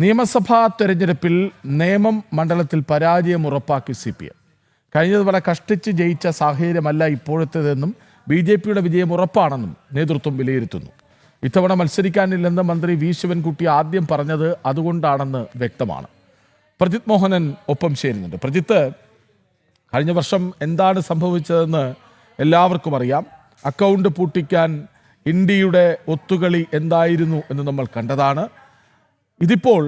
നിയമസഭാ തെരഞ്ഞെടുപ്പിൽ നേമം മണ്ഡലത്തിൽ പരാജയം ഉറപ്പാക്കി CPM. കഴിഞ്ഞതുപോലെ കഷ്ടിച്ച് ജയിച്ച സാഹചര്യമല്ല ഇപ്പോഴത്തേതെന്നും BJPയുടെ വിജയം ഉറപ്പാണെന്നും നേതൃത്വം വിലയിരുത്തുന്നു. ഇത്തവണ മത്സരിക്കാനില്ലെന്ന് മന്ത്രി വി ശിവൻകുട്ടി ആദ്യം പറഞ്ഞത് അതുകൊണ്ടാണെന്ന് വ്യക്തമാണ്. പ്രജിത് മോഹനൻ ഒപ്പം ചേരുന്നുണ്ട്. പ്രജിത്ത്, കഴിഞ്ഞ വർഷം എന്താണ് സംഭവിച്ചതെന്ന് എല്ലാവർക്കും അറിയാം. അക്കൗണ്ട് പൂട്ടിക്കാൻ ഇന്ത്യയുടെ ഒത്തുകളി എന്തായിരുന്നു എന്ന് നമ്മൾ കണ്ടതാണ്. ഇതിപ്പോൾ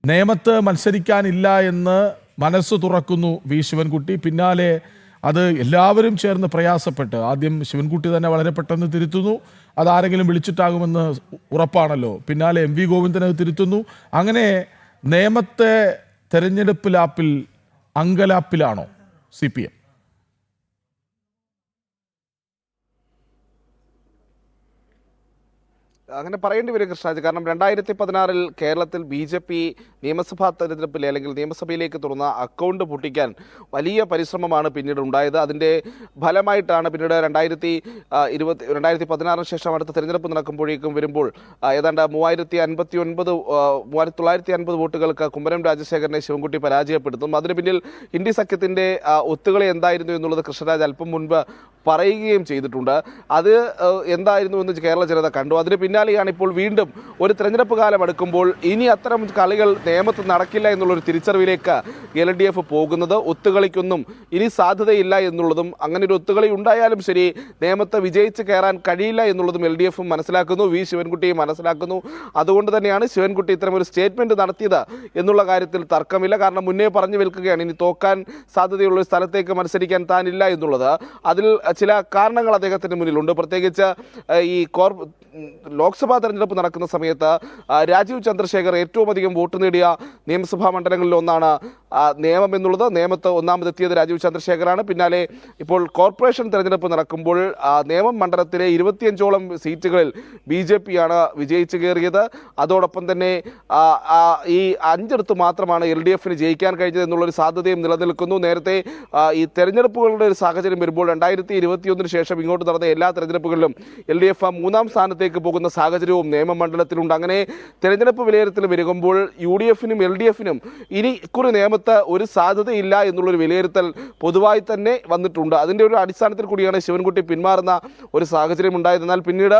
നേമത്ത് മത്സരിക്കാനില്ല എന്ന് മനസ്സ് തുറക്കുന്നു വി ശിവൻകുട്ടി. പിന്നാലെ അത് എല്ലാവരും ചേർന്ന് പ്രയാസപ്പെട്ട് ആദ്യം ശിവൻകുട്ടി തന്നെ വളരെ പെട്ടെന്ന് തിരുത്തുന്നു. അതാരെങ്കിലും വിളിച്ചിട്ടാകുമെന്ന് ഉറപ്പാണല്ലോ. പിന്നാലെ MV ഗോവിന്ദനെ തിരുത്തുന്നു. അങ്ങനെ നേമത്തെ തെരഞ്ഞെടുപ്പ് ലാപ്പിൽ അങ്കലാപ്പിലാണോ CPM? അങ്ങനെ പറയേണ്ടി വരും കൃഷ്ണരാജ്. കാരണം 2016 കേരളത്തിൽ BJP നിയമസഭാ തെരഞ്ഞെടുപ്പിലെ അല്ലെങ്കിൽ നിയമസഭയിലേക്ക് തുറന്ന അക്കൗണ്ട് പൊട്ടിക്കാൻ വലിയ പരിശ്രമമാണ് പിന്നീട് ഉണ്ടായത്. അതിൻ്റെ ഫലമായിട്ടാണ് പിന്നീട് 2016 ശേഷം അടുത്ത തെരഞ്ഞെടുപ്പ് നടക്കുമ്പോഴേക്കും വരുമ്പോൾ ഏതാണ്ട് 3950 വോട്ടുകൾക്ക് കുമ്മനം രാജശേഖരനെ ശിവൻകുട്ടി പരാജയപ്പെടുത്തും. അതിന് പിന്നിൽ ഇന്ത്യ സഖ്യത്തിൻ്റെ ഒത്തുകളി എന്തായിരുന്നു എന്നുള്ളത് കൃഷ്ണരാജ് അല്പം മുൻപ് പറയുകയും ചെയ്തിട്ടുണ്ട്. അത് എന്തായിരുന്നു എന്ന് കേരള ജനത കണ്ടു. അതിന് പിന്നാലെയാണ് ഇപ്പോൾ വീണ്ടും ഒരു തെരഞ്ഞെടുപ്പ് കാലം അടുക്കുമ്പോൾ ഇനി അത്തരം കളികൾ നേമത്ത് നടക്കില്ല എന്നുള്ളൊരു തിരിച്ചറിവിലേക്ക് LDF പോകുന്നത്. ഒത്തുകളിക്കൊന്നും ഇനി സാധ്യതയില്ല എന്നുള്ളതും അങ്ങനെ ഒരു ഒത്തുകളി ഉണ്ടായാലും ശരി നേമത്ത് വിജയിച്ച് കയറാൻ കഴിയില്ല എന്നുള്ളതും LDF മനസ്സിലാക്കുന്നു, വി ശിവൻകുട്ടിയും മനസ്സിലാക്കുന്നു. അതുകൊണ്ട് തന്നെയാണ് ശിവൻകുട്ടി ഇത്തരമൊരു സ്റ്റേറ്റ്മെന്റ് നടത്തിയത് എന്നുള്ള കാര്യത്തിൽ തർക്കമില്ല. കാരണം മുന്നേ പറഞ്ഞു വിൽക്കുകയാണ് ഇനി തോക്കാൻ സാധ്യതയുള്ള ഒരു സ്ഥലത്തേക്ക് മത്സരിക്കാൻ താനില്ല എന്നുള്ളത്. അതിൽ ചില കാരണങ്ങൾ അദ്ദേഹത്തിന് മുന്നിലുണ്ട്. പ്രത്യേകിച്ച് ഈ ലോക്സഭാ തെരഞ്ഞെടുപ്പ് നടക്കുന്ന സമയത്ത് രാജീവ് ചന്ദ്രശേഖർ ഏറ്റവും അധികം വോട്ട് നേടിയ നിയമസഭാ മണ്ഡലങ്ങളിൽ ഒന്നാണ് നേമം എന്നുള്ളത്. നേമത്ത് ഒന്നാമതെത്തിയത് രാജീവ് ചന്ദ്രശേഖറാണ്. പിന്നാലെ ഇപ്പോൾ കോർപ്പറേഷൻ തെരഞ്ഞെടുപ്പ് നടക്കുമ്പോൾ നേമം മണ്ഡലത്തിലെ 25ഓളം സീറ്റുകളിൽ BJP ആണ് വിജയിച്ചു കയറിയത്. അതോടൊപ്പം തന്നെ ഈ 5 മാത്രമാണ് LDFന് ജയിക്കാൻ കഴിഞ്ഞത് എന്നുള്ളൊരു സാധ്യതയും നിലനിൽക്കുന്നു. നേരത്തെ ഈ തെരഞ്ഞെടുപ്പുകളുടെ ഒരു സാഹചര്യം വരുമ്പോൾ 2021 ശേഷം ഇങ്ങോട്ട് നടന്ന എല്ലാ തെരഞ്ഞെടുപ്പുകളിലും LDF 3ാം സ്ഥാനത്തേക്ക് പോകുന്ന സാഹചര്യവും നേമം മണ്ഡലത്തിലുണ്ട്. അങ്ങനെ തെരഞ്ഞെടുപ്പ് വിലയിരുത്തൽ വരുമ്പോൾ UDFനും LDFനും ഇനി ഇക്കുറി നേമത്ത് ഒരു സാധ്യതയില്ല എന്നുള്ളൊരു വിലയിരുത്തൽ പൊതുവായി തന്നെ വന്നിട്ടുണ്ട്. അതിൻ്റെ ഒരു അടിസ്ഥാനത്തിൽ കൂടിയാണ് ശിവൻകുട്ടി പിന്മാറുന്ന ഒരു സാഹചര്യം ഉണ്ടായത്. എന്നാൽ പിന്നീട്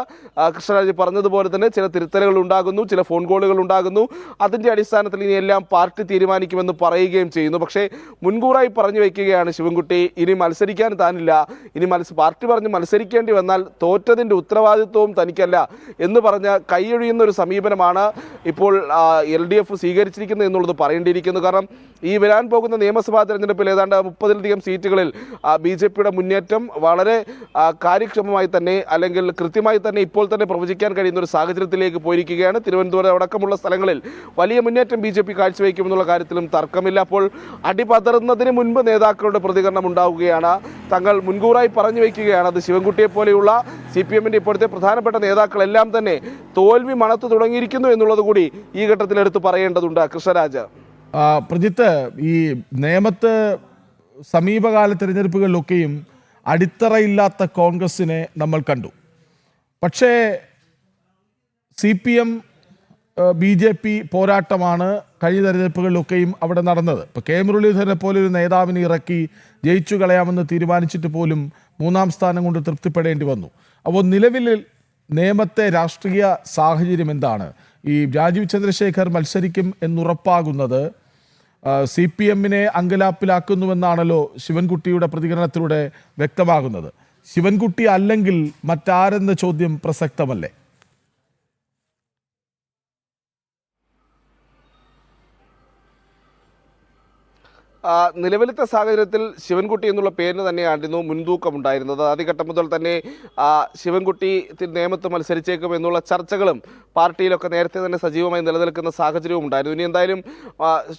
കൃഷ്ണരാജ് പറഞ്ഞതുപോലെ തന്നെ ചില തിരുത്തലുകൾ ഉണ്ടാകുന്നു, ചില ഫോൺ കോളുകൾ ഉണ്ടാകുന്നു. അതിൻ്റെ അടിസ്ഥാനത്തിൽ ഇനിയെല്ലാം പാർട്ടി തീരുമാനിക്കുമെന്ന് പറയുകയും ചെയ്യുന്നു. പക്ഷേ മുൻകൂറായി പറഞ്ഞു വയ്ക്കുകയാണ് ശിവൻകുട്ടി ഇനി മത്സരിക്കാൻ താനില്ല, ഇനി പാർട്ടി പറഞ്ഞ് മത്സരിക്കേണ്ടി വന്നാൽ തോറ്റതിൻ്റെ ഉത്തരവാദിത്വവും തനിക്കല്ല എന്ന് പറഞ്ഞ് കൈയൊഴിയുന്ന ഒരു സമീപനമാണ് ഇപ്പോൾ LDF സ്വീകരിച്ചിരിക്കുന്നത് എന്നുള്ളത് പറയേണ്ടിയിരിക്കുന്നു. കാരണം ഈ വരാൻ പോകുന്ന നിയമസഭാ തെരഞ്ഞെടുപ്പിൽ ഏതാണ്ട് 30-ലധികം സീറ്റുകളിൽ BJPയുടെ മുന്നേറ്റം വളരെ കാര്യക്ഷമമായി തന്നെ അല്ലെങ്കിൽ കൃത്യമായി തന്നെ ഇപ്പോൾ തന്നെ പ്രവചിക്കാൻ കഴിയുന്ന ഒരു സാഹചര്യത്തിലേക്ക് പോയിരിക്കുകയാണ്. തിരുവനന്തപുരം അടക്കമുള്ള സ്ഥലങ്ങളിൽ വലിയ മുന്നേറ്റം BJP കാഴ്ചവെക്കുമെന്നുള്ള കാര്യത്തിലും തർക്കമില്ല. അപ്പോൾ അടിപതറുന്നതിന് മുൻപ് നേതാക്കളുടെ പ്രതികരണം ഉണ്ടാവുകയാണ്. തങ്ങൾ മുൻകൂറായി പറഞ്ഞു വയ്ക്കുകയാണ് അത് ശിവൻകുട്ടിയെ പോലെയുള്ള CPMന്റെ ഇപ്പോഴത്തെ പ്രധാനപ്പെട്ട നേതാക്കളെല്ലാം തന്നെ തോൽവി മണത്തു തുടങ്ങിയിരിക്കുന്നു എന്നുള്ളത് കൂടി ഈ ഘട്ടത്തിൽ എടുത്ത് പറയേണ്ടതുണ്ട്. കൃഷ്ണരാജ്, പ്രജിത്ത്, ഈ നേമത്ത് സമീപകാല തിരഞ്ഞെടുപ്പുകളിലൊക്കെയും അടിത്തറയില്ലാത്ത കോൺഗ്രസിനെ നമ്മൾ കണ്ടു. പക്ഷേ CPM BJP പോരാട്ടമാണ് കഴിഞ്ഞ തെരഞ്ഞെടുപ്പുകളിലൊക്കെയും അവിടെ നടന്നത്. ഇപ്പോൾ K മുരളീധരനെ പോലെ ഒരു നേതാവിനെ ഇറക്കി ജയിച്ചു കളയാമെന്ന് തീരുമാനിച്ചിട്ട് പോലും 3ാം സ്ഥാനം കൊണ്ട് തൃപ്തിപ്പെടേണ്ടി വന്നു. അപ്പോൾ നിലവിൽ നേമത്തെ രാഷ്ട്രീയ സാഹചര്യം എന്താണ്? ഈ രാജീവ് ചന്ദ്രശേഖർ മത്സരിക്കും എന്നുറപ്പാകുന്നത് CPMനെ അങ്കലാപ്പിലാക്കുന്നുവെന്നാണല്ലോ ശിവൻകുട്ടിയുടെ പ്രതികരണത്തിലൂടെ വ്യക്തമാകുന്നത്. ശിവൻകുട്ടി അല്ലെങ്കിൽ മറ്റാരെന്ന ചോദ്യം പ്രസക്തമല്ലേ? നിലവിലത്തെ സാഹചര്യത്തിൽ ശിവൻകുട്ടി എന്നുള്ള പേരിന് തന്നെയായിരുന്നു മുൻതൂക്കമുണ്ടായിരുന്നത്. ആദ്യഘട്ടം മുതൽ തന്നെ ശിവൻകുട്ടി നേമത്ത് മത്സരിച്ചേക്കും എന്നുള്ള ചർച്ചകളും പാർട്ടിയിലൊക്കെ നേരത്തെ തന്നെ സജീവമായി നിലനിൽക്കുന്ന സാഹചര്യവും ഉണ്ടായിരുന്നു. ഇനി എന്തായാലും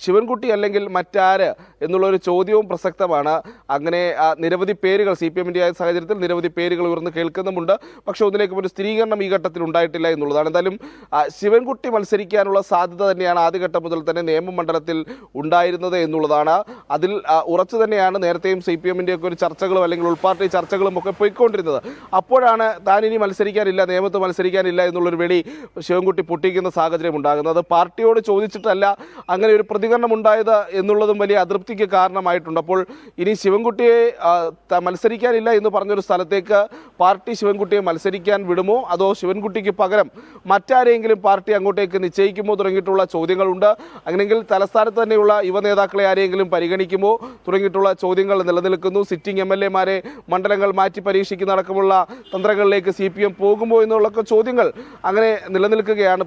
ശിവൻകുട്ടി അല്ലെങ്കിൽ മറ്റാര് എന്നുള്ളൊരു ചോദ്യവും പ്രസക്തമാണ്. അങ്ങനെ നിരവധി പേരുകൾ CPMന്റെ ആയ സാഹചര്യത്തിൽ നിരവധി പേരുകൾ ഉയർന്ന് കേൾക്കുന്നുമുണ്ട്. പക്ഷേ ഒന്നിലേക്കും ഒരു സ്ഥിരീകരണം ഈ ഘട്ടത്തിൽ ഉണ്ടായിട്ടില്ല എന്നുള്ളതാണ്. എന്തായാലും ശിവൻകുട്ടി മത്സരിക്കാനുള്ള സാധ്യത തന്നെയാണ് ആദ്യഘട്ടം മുതൽ തന്നെ നേമം മണ്ഡലത്തിൽ ഉണ്ടായിരുന്നത് എന്നുള്ളതാണ്. അതിൽ ഉറച്ചു തന്നെയാണ് നേരത്തെയും CPM-ൻ്റെ ഒക്കെ ഒരു ചർച്ചകളും അല്ലെങ്കിൽ ഉൾപാർട്ടി ചർച്ചകളും ഒക്കെ പോയിക്കൊണ്ടിരുന്നത്. അപ്പോഴാണ് താൻ ഇനി മത്സരിക്കാനില്ല, നേമത്ത് മത്സരിക്കാനില്ല എന്നുള്ളൊരു വെടി ശിവൻകുട്ടി പൊട്ടിക്കുന്ന സാഹചര്യം ഉണ്ടാകുന്നത്. അത് പാർട്ടിയോട് ചോദിച്ചിട്ടല്ല അങ്ങനെ ഒരു പ്രതികരണം ഉണ്ടായത് എന്നുള്ളതും വലിയ അതൃപ്തിക്ക് കാരണമായിട്ടുണ്ട്. അപ്പോൾ ഇനി ശിവൻകുട്ടിയെ മത്സരിക്കാനില്ല എന്ന് പറഞ്ഞൊരു സ്ഥലത്തേക്ക് പാർട്ടി ശിവൻകുട്ടിയെ മത്സരിക്കാൻ വിടുമോ, അതോ ശിവൻകുട്ടിക്ക് പകരം മറ്റാരെങ്കിലും പാർട്ടി അങ്ങോട്ടേക്ക് നിശ്ചയിക്കുമോ തുടങ്ങിയിട്ടുള്ള ചോദ്യങ്ങളുണ്ട്. അങ്ങനെയെങ്കിൽ തലസ്ഥാനത്ത് തന്നെയുള്ള യുവ നേതാക്കളെ ആരെങ്കിലും പരിഗണിക്കുമോ തുടങ്ങിയിട്ടുള്ള ചോദ്യങ്ങൾ നിലനിൽക്കുന്നു. സിറ്റിംഗ് MLA-മാരെ മണ്ഡലങ്ങൾ മാറ്റി പരീക്ഷിക്കുന്ന അടക്കമുള്ള തന്ത്രങ്ങളിലേക്ക് CPM പോകുമോ എന്നുള്ള ചോദ്യങ്ങൾ അങ്ങനെ നിലനിൽക്കുകയാണ്.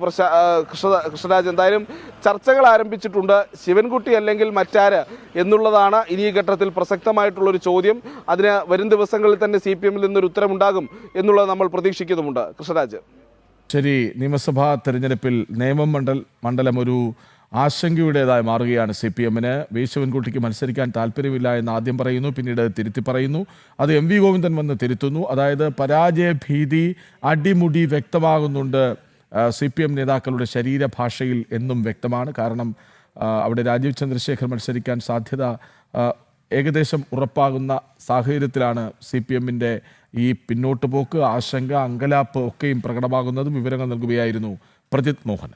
കൃഷ്ണരാജ്, എന്തായാലും ചർച്ചകൾ ആരംഭിച്ചിട്ടുണ്ട്. ശിവൻകുട്ടി അല്ലെങ്കിൽ മറ്റാര് എന്നുള്ളതാണ് ഇനി ഈ ഘട്ടത്തിൽ പ്രസക്തമായിട്ടുള്ളൊരു ചോദ്യം. അതിന് വരും ദിവസങ്ങളിൽ തന്നെ CPM-ൽ നിന്നൊരു ഉത്തരമുണ്ടാകും എന്നുള്ളത് നമ്മൾ പ്രതീക്ഷിക്കുന്നുമുണ്ട്. കൃഷ്ണരാജ്, ശരി. നിയമസഭാ തെരഞ്ഞെടുപ്പിൽ നേമം മണ്ഡലം ഒരു ആശങ്കയുടേതായി മാറുകയാണ് CPM-ന്. ശിവൻകുട്ടിക്ക് മത്സരിക്കാൻ താല്പര്യമില്ല എന്ന് ആദ്യം പറയുന്നു, പിന്നീട് തിരുത്തി പറയുന്നു. അത് MV ഗോവിന്ദൻ വന്ന് തിരുത്തുന്നു. അതായത് പരാജയ ഭീതി അടിമുടി വ്യക്തമാകുന്നുണ്ട് CPM നേതാക്കളുടെ ശരീരഭാഷയിൽ എന്നും വ്യക്തമാണ്. കാരണം അവിടെ രാജീവ് ചന്ദ്രശേഖർ മത്സരിക്കാൻ സാധ്യത ഏകദേശം ഉറപ്പാകുന്ന സാഹചര്യത്തിലാണ് CPM-ൻ്റെ ഈ പിന്നോട്ട് പോക്ക്, ആശങ്ക, അങ്കലാപ്പ് ഒക്കെയും പ്രകടമാകുന്നതും. വിവരങ്ങൾ നൽകുകയായിരുന്നു പ്രജിത് മോഹൻ.